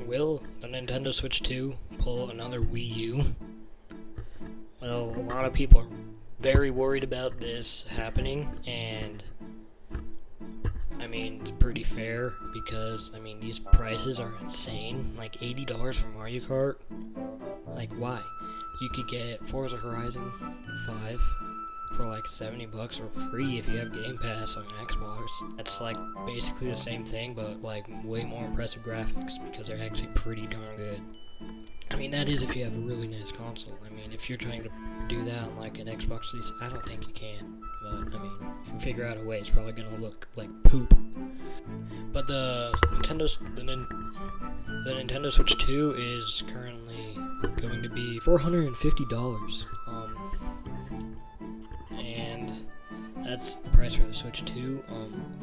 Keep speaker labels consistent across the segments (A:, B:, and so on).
A: Will the Nintendo Switch 2 pull another Wii U? Well, a lot of people are very worried about this happening, and I mean, it's pretty fair because, these prices are insane. Like $80 for Mario Kart. Like, why? You could get Forza Horizon 5 for like $70 or free if you have Game Pass on Xbox. That's like basically the same thing, but like way more impressive graphics because they're actually pretty darn good. That is if you have a really nice console. If you're trying to do that on like an Xbox 360, I don't think you can. But if you figure out a way, it's probably gonna look like poop. But the Nintendo Switch 2 is currently going to be $450. And that's the price for the Switch 2.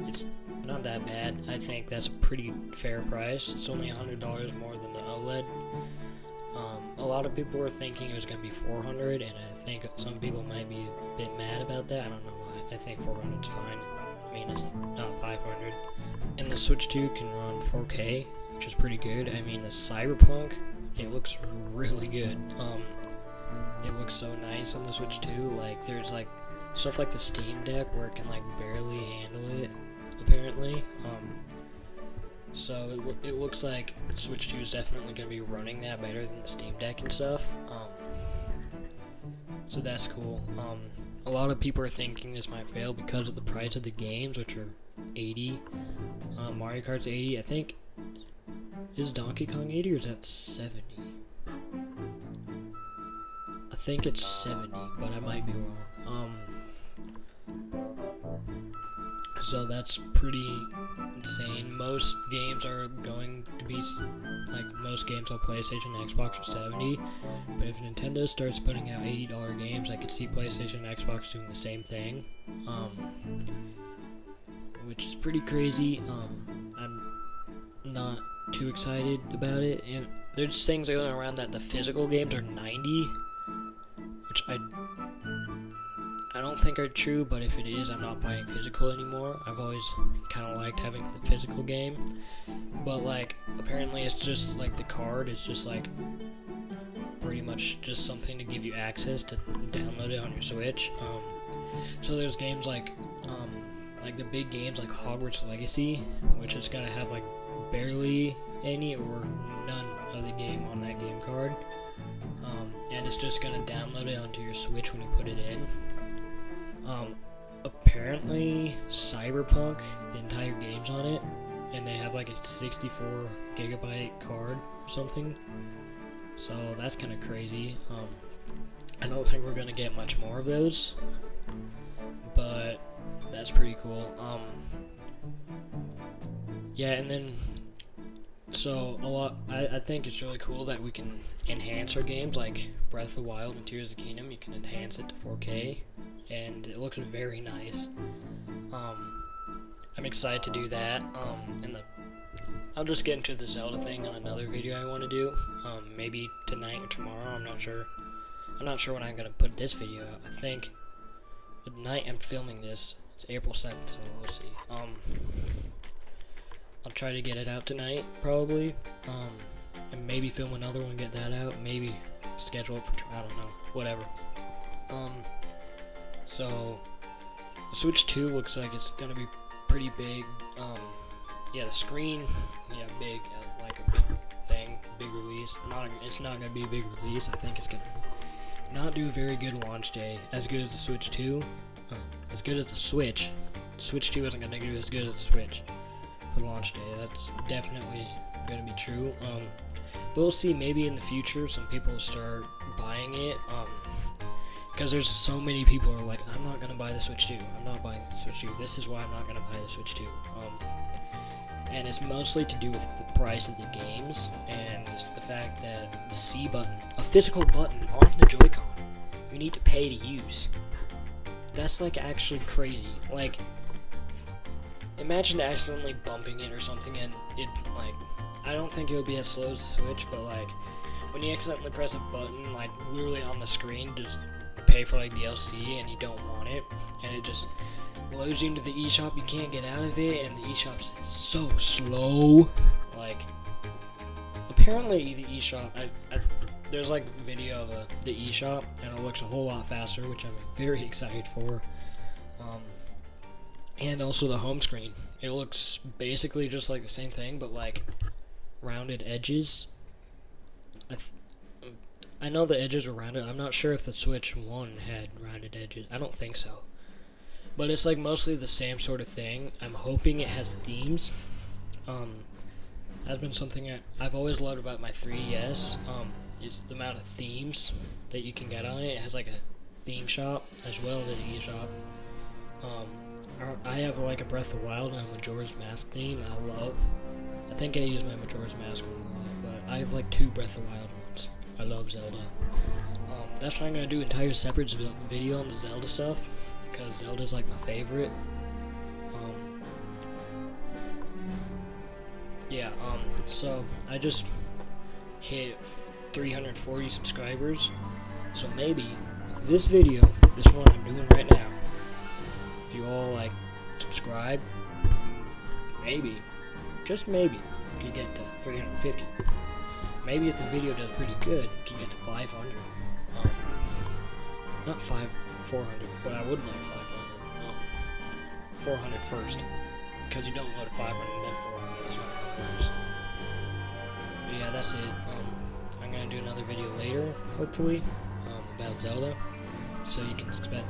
A: It's not that bad. I think that's a pretty fair price. It's only $100 more than the OLED. A lot of people were thinking it was going to be $400, and I think some people might be a bit mad about that. I don't know why. I think $400 is fine. It's not $500. And the Switch 2 can run 4K, which is pretty good. The Cyberpunk, it looks really good. It looks so nice on the Switch 2. Like, there's like stuff like the Steam Deck where it can like barely handle it, apparently. So it looks like Switch 2 is definitely going to be running that better than the Steam Deck and stuff. So that's cool. A lot of people are thinking this might fail because of the price of the games, which are $80. Mario Kart's $80. I think, is Donkey Kong $80 or is that $70? I think it's $70, but I might be wrong. So that's pretty insane. Most games are going to be, like, most games on PlayStation and Xbox are $70, but if Nintendo starts putting out $80 games, I could see PlayStation and Xbox doing the same thing, which is pretty crazy. I'm not too excited about it, and there's things going around that the physical games are $90, which I don't think are true, but if it is, I'm not buying physical anymore. I've always kind of liked having the physical game, but like, apparently it's just like the card is just like pretty much just something to give you access to download it on your Switch. So there's games like the big games like Hogwarts Legacy, which is gonna have like barely any or none of the game on that game card, and it's just gonna download it onto your Switch when you put it in. Apparently Cyberpunk, the entire game's on it, and they have like a 64 gigabyte card or something, so that's kind of crazy. I don't think we're gonna get much more of those, but that's pretty cool. Yeah, and then, so I think it's really cool that we can enhance our games, like Breath of the Wild and Tears of the Kingdom. You can enhance it to 4K, and it looks very nice. I'm excited to do that. I'll just get into the Zelda thing on another video I want to do. Maybe tonight or tomorrow. I'm not sure when I'm gonna put this video out. I think the night I'm filming this, it's April 7th, so we'll see. I'll try to get it out tonight, probably. And maybe film another one, get that out. Maybe schedule it for I don't know, whatever. So the Switch 2 looks like it's gonna be pretty big. Yeah, the screen, big, like a big thing, big release. It's not gonna be a big release. I think it's gonna not do a very good launch day, as good as the Switch 2, as good as the Switch. The Switch 2 isn't gonna do as good as the Switch for launch day. That's definitely gonna be true. But we'll see. Maybe in the future, some people will start buying it. Because there's so many people who are like, I'm not going to buy the Switch 2. I'm not buying the Switch 2. This is why I'm not going to buy the Switch 2. And it's mostly to do with the price of the games and the fact that the C button, a physical button on the Joy-Con, you need to pay to use. That's like actually crazy. Like, imagine accidentally bumping it or something and it, like, I don't think it would be as slow as the Switch, but like, when you accidentally press a button, like, literally on the screen, just pay for like DLC and you don't want it, and it just loads you into the eShop, you can't get out of it, and the eShop's so slow. Like, apparently the eShop, there's like a video of the eShop, and it looks a whole lot faster, which I'm very excited for. And also the home screen. It looks basically just like the same thing, but like rounded edges. I know the edges were rounded. I'm not sure if the Switch 1 had rounded edges. I don't think so. But it's like mostly the same sort of thing. I'm hoping it has themes. Has been something I've always loved about my 3DS. Is the amount of themes that you can get on it. It has like a theme shop as well as an eShop. I have like a Breath of the Wild and a Majora's Mask theme. I think I use my Majora's Mask one a lot, but I have like 2 Breath of the Wild ones. I love Zelda. That's why I'm gonna do an entire separate video on the Zelda stuff, because Zelda's like my favorite. So I just hit 340 subscribers, so maybe with this video, this one I'm doing right now, if you all like subscribe, maybe, just maybe, you can get to 350. Maybe if the video does pretty good, you can get to 500. Not 400, but I would like 500. 400 first, because you don't go to 500 and then 400. That's not how it works. But yeah, that's it. I'm gonna do another video later, hopefully, about Zelda, so you can expect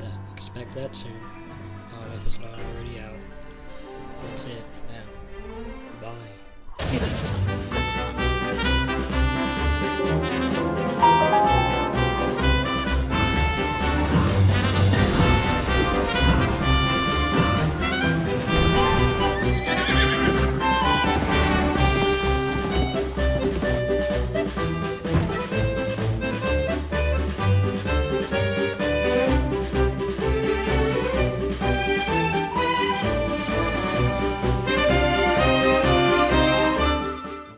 A: that soon. If it's not already out. That's it for now. Goodbye.